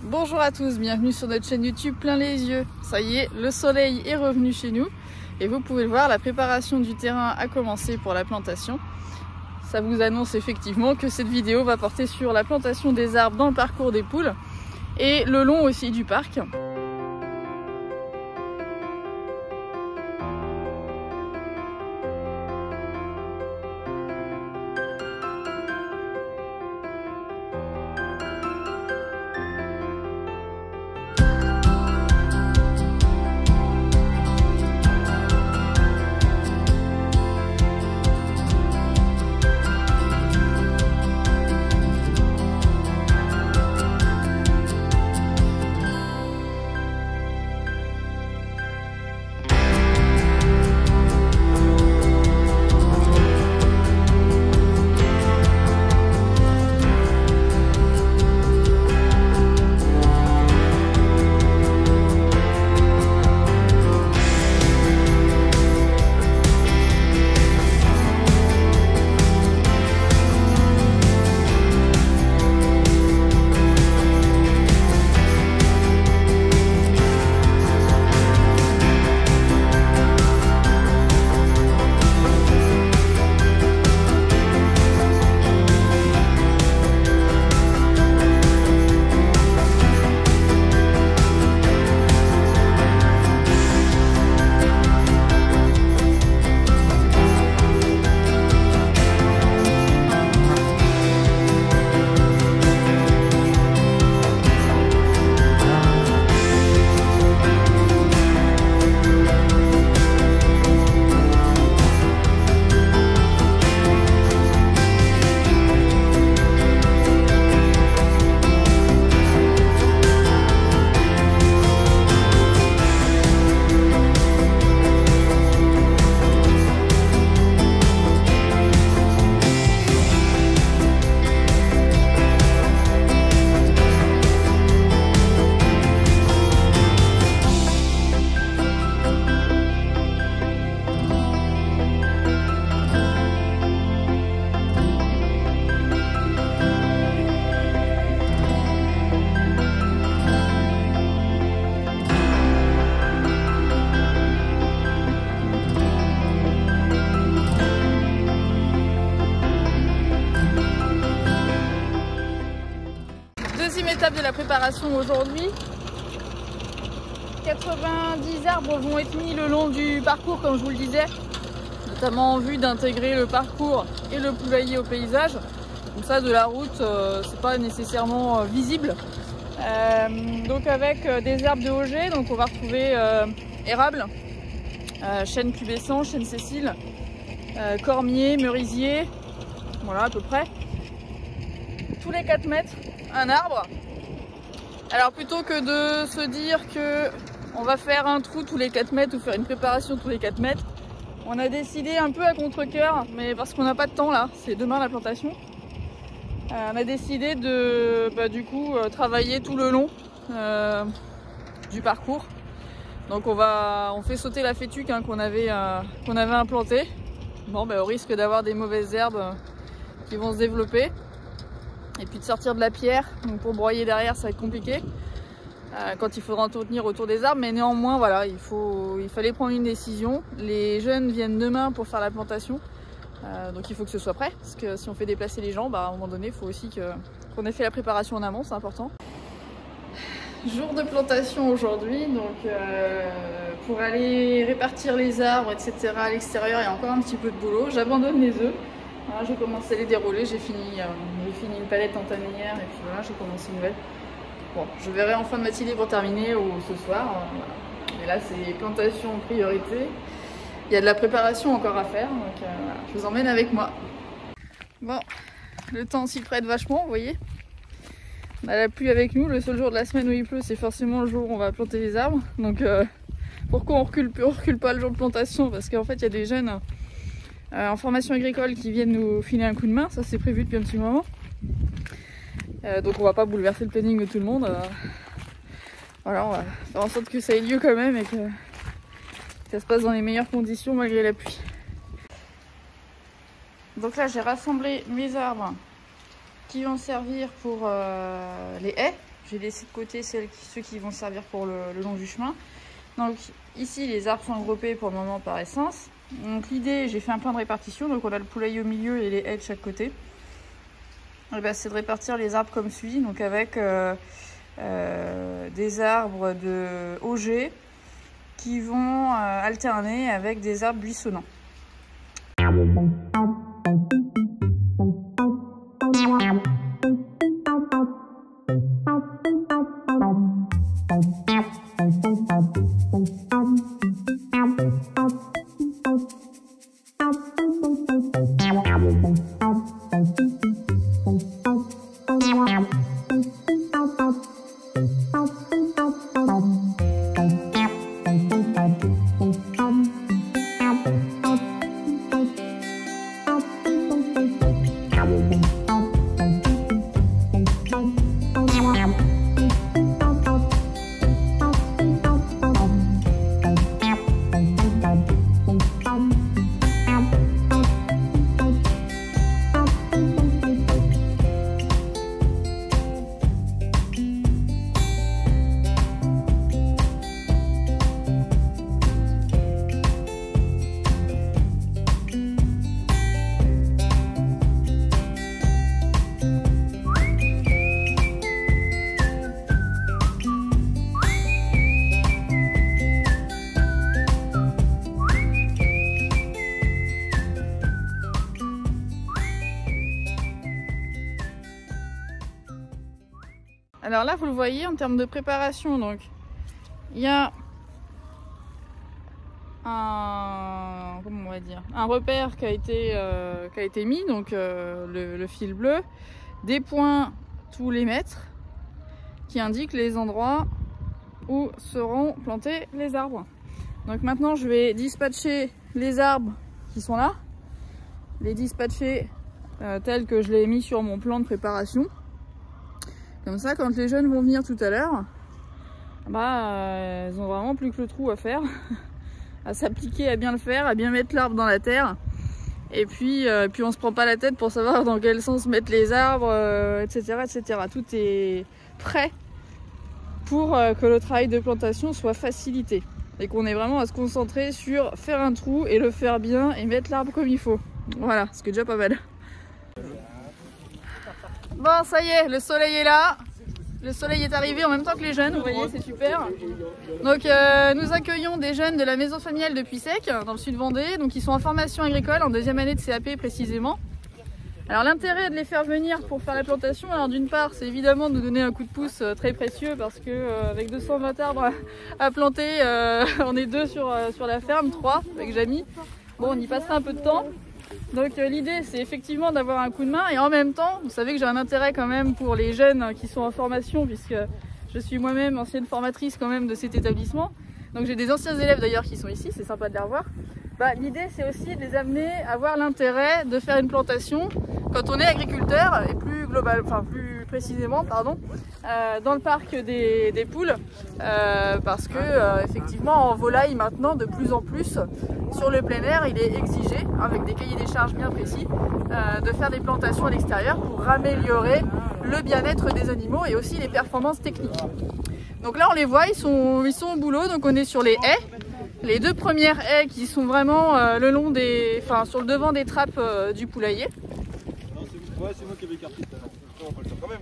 Bonjour à tous, bienvenue sur notre chaîne YouTube Plein les yeux. Ça y est, le soleil est revenu chez nous et vous pouvez le voir, la préparation du terrain a commencé pour la plantation. Ça vous annonce effectivement que cette vidéo va porter sur la plantation des arbres dans le parcours des poules et le long aussi du parc. Deuxième étape de la préparation aujourd'hui. 90 arbres vont être mis le long du parcours comme je vous le disais, notamment en vue d'intégrer le parcours et le poulailler au paysage. Donc ça de la route c'est pas nécessairement visible. Donc avec des herbes de Auger, donc on va retrouver érable, chêne pubescent, chêne Cécile, cormier, merisier, voilà à peu près. Tous les 4 mètres un arbre. Alors plutôt que de se dire que on va faire un trou tous les 4 mètres ou faire une préparation tous les 4 mètres, on a décidé un peu à contre-cœur, mais parce qu'on n'a pas de temps là, c'est demain la plantation, on a décidé de du coup travailler tout le long du parcours. Donc on fait sauter la fétuque qu'on avait implantée, au risque d'avoir des mauvaises herbes qui vont se développer. Et puis de sortir de la pierre, donc pour broyer derrière ça va être compliqué quand il faudra entretenir autour des arbres, mais néanmoins voilà, il fallait prendre une décision. Les jeunes viennent demain pour faire la plantation, donc il faut que ce soit prêt, parce que si on fait déplacer les gens, à un moment donné il faut aussi qu'on ait fait la préparation en amont, c'est important. Jour de plantation aujourd'hui, donc pour aller répartir les arbres etc à l'extérieur, il y a encore un petit peu de boulot. J'abandonne les œufs. Voilà, j'ai commencé à les dérouler, j'ai fini une palette en tanière et puis voilà, j'ai commencé une nouvelle. Bon, je verrai en fin de matinée pour terminer ou ce soir. Voilà. Et là, c'est plantation en priorité. Il y a de la préparation encore à faire, donc voilà, je vous emmène avec moi. Bon, le temps s'y prête vachement, vous voyez. On a la pluie avec nous, le seul jour de la semaine où il pleut, c'est forcément le jour où on va planter les arbres. Donc pourquoi on recule pas le jour de plantation? Parce qu'en fait, il y a des jeunes en formation agricole qui viennent nous filer un coup de main, ça c'est prévu depuis un petit moment. Donc on va pas bouleverser le planning de tout le monde. Voilà, on va faire en sorte que ça ait lieu quand même et que ça se passe dans les meilleures conditions malgré la pluie. Donc là j'ai rassemblé mes arbres qui vont servir pour les haies. J'ai laissé de côté ceux qui vont servir pour le long du chemin. Donc ici, les arbres sont regroupés pour le moment par essence. Donc l'idée, j'ai fait un plan de répartition. Donc on a le poulailler au milieu et les haies de chaque côté. Ben, c'est de répartir les arbres comme suit. Donc avec des arbres de auger qui vont alterner avec des arbres buissonnants. Alors là, vous le voyez en termes de préparation, donc il y a comment on va dire, un repère qui a été mis, donc le fil bleu, des points tous les mètres qui indiquent les endroits où seront plantés les arbres. Donc maintenant, je vais dispatcher les arbres qui sont là, les dispatcher tels que je l'ai mis sur mon plan de préparation. Comme ça, quand les jeunes vont venir tout à l'heure, ils ont vraiment plus que le trou à faire, à s'appliquer à bien le faire, à bien mettre l'arbre dans la terre. Et puis on se prend pas la tête pour savoir dans quel sens mettre les arbres, etc., etc. Tout est prêt pour que le travail de plantation soit facilité. Et qu'on ait vraiment à se concentrer sur faire un trou et le faire bien et mettre l'arbre comme il faut. Voilà, ce qui est déjà pas mal. Bon, ça y est, le soleil est là. Le soleil est arrivé en même temps que les jeunes, vous voyez, c'est super. Donc nous accueillons des jeunes de la maison familiale de Puysec, dans le sud Vendée. Donc ils sont en formation agricole, en deuxième année de CAP précisément. Alors l'intérêt de les faire venir pour faire la plantation, alors d'une part c'est évidemment de nous donner un coup de pouce très précieux parce que avec 220 arbres à planter, on est 2 sur la ferme, 3 avec Jamie. Bon, on y passera un peu de temps. Donc l'idée c'est effectivement d'avoir un coup de main et en même temps, vous savez que j'ai un intérêt quand même pour les jeunes qui sont en formation puisque je suis moi-même ancienne formatrice quand même de cet établissement. Donc j'ai des anciens élèves d'ailleurs qui sont ici, c'est sympa de les revoir. L'idée c'est aussi de les amener à voir l'intérêt de faire une plantation quand on est agriculteur et plus précisément dans le parc des poules parce que effectivement en volaille maintenant de plus en plus sur le plein air il est exigé avec des cahiers des charges bien précis de faire des plantations à l'extérieur pour améliorer le bien-être des animaux et aussi les performances techniques. Donc là on les voit, ils sont au boulot, donc on est sur les haies. Les 2 premières haies qui sont vraiment le long sur le devant des trappes du poulailler. C'est moi qui avais écarté ça. On peut le faire quand même.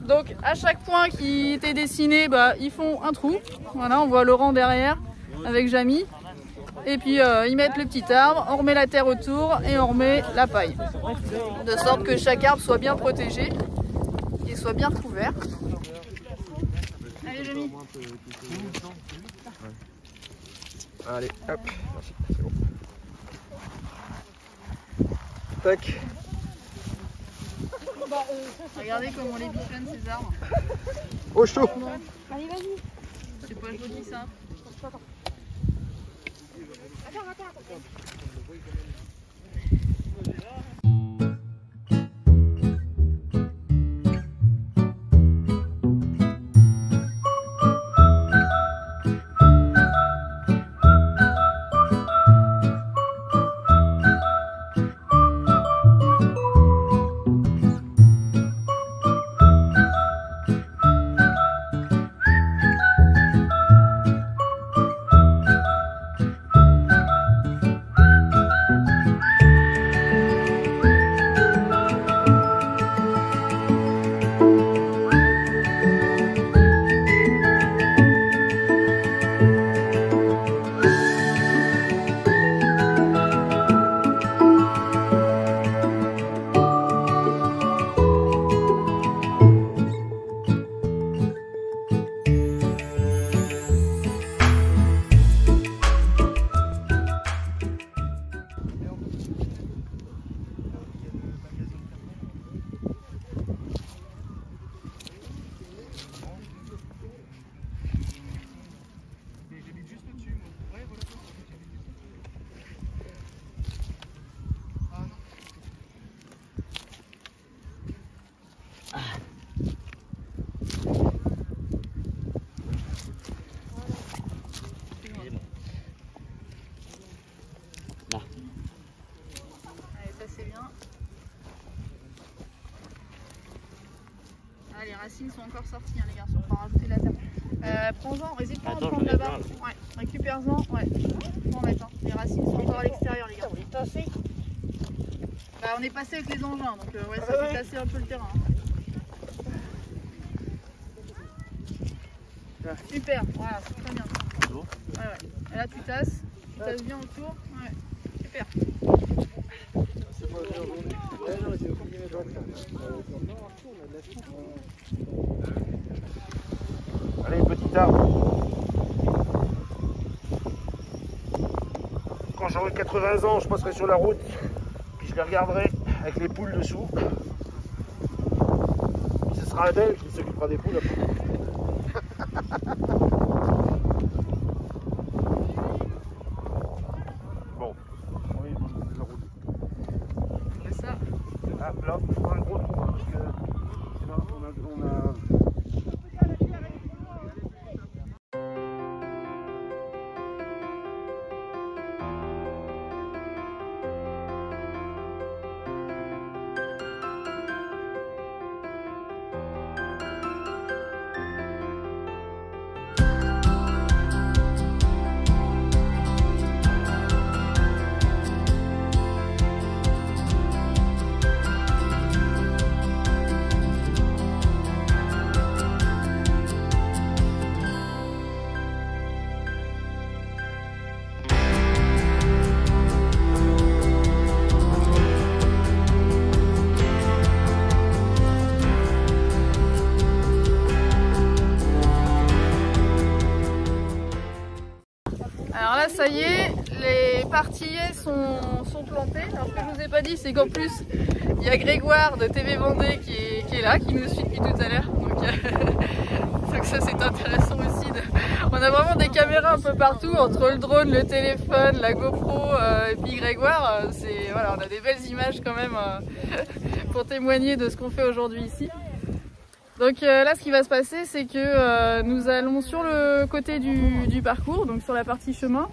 Donc à chaque point qui était dessiné, ils font un trou. Voilà, on voit Laurent derrière avec Jamie. Et puis ils mettent le petit arbre, on remet la terre autour et on remet la paille. De sorte que chaque arbre soit bien protégé et soit bien couvert. Allez Jamie. Allez, hop, merci, c'est bon. Tac. Regardez comment on les bichonne ces arbres. Au chaud. Allez, vas-y. C'est pas joli ça. les racines sont encore sorties, hein, les garçons. On va rajouter de la terre. Prends-en, n'hésite pas à en prendre là-bas. Ouais, récupère-en. Ouais, faut en mettre. Hein. Les racines sont encore à l'extérieur, les gars. Bah, on est passé avec les engins, donc ouais, ça fait tasser un peu le terrain. Hein. Super, voilà, c'est très bien. Ouais, ouais. Et là, tu tasses bien autour. Ouais, super. Allez, petit arbre. Quand j'aurai 80 ans, je passerai sur la route, puis je les regarderai avec les poules dessous. Puis ce sera Adèle qui s'occupera des poules après. Bon, oui, je la route. Et ça. Ah, là, je prends un gros trou, hein, parce que là, on a... Alors là, ça y est, les partillets sont plantés. Alors ce que je vous ai pas dit, c'est qu'en plus, il y a Grégoire de TV Vendée qui est là, qui nous suit depuis tout à l'heure. Donc ça c'est intéressant aussi. On a vraiment des caméras un peu partout, entre le drone, le téléphone, la GoPro et puis Grégoire. Voilà, on a des belles images quand même pour témoigner de ce qu'on fait aujourd'hui ici. Donc là, ce qui va se passer, c'est que nous allons sur le côté du parcours, donc sur la partie chemin,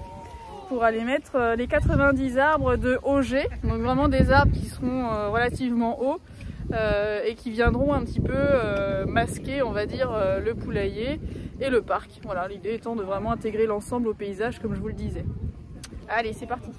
pour aller mettre les 90 arbres de haut G, donc vraiment des arbres qui seront relativement hauts et qui viendront un petit peu masquer, on va dire, le poulailler et le parc. Voilà, l'idée étant de vraiment intégrer l'ensemble au paysage, comme je vous le disais. Allez, c'est parti!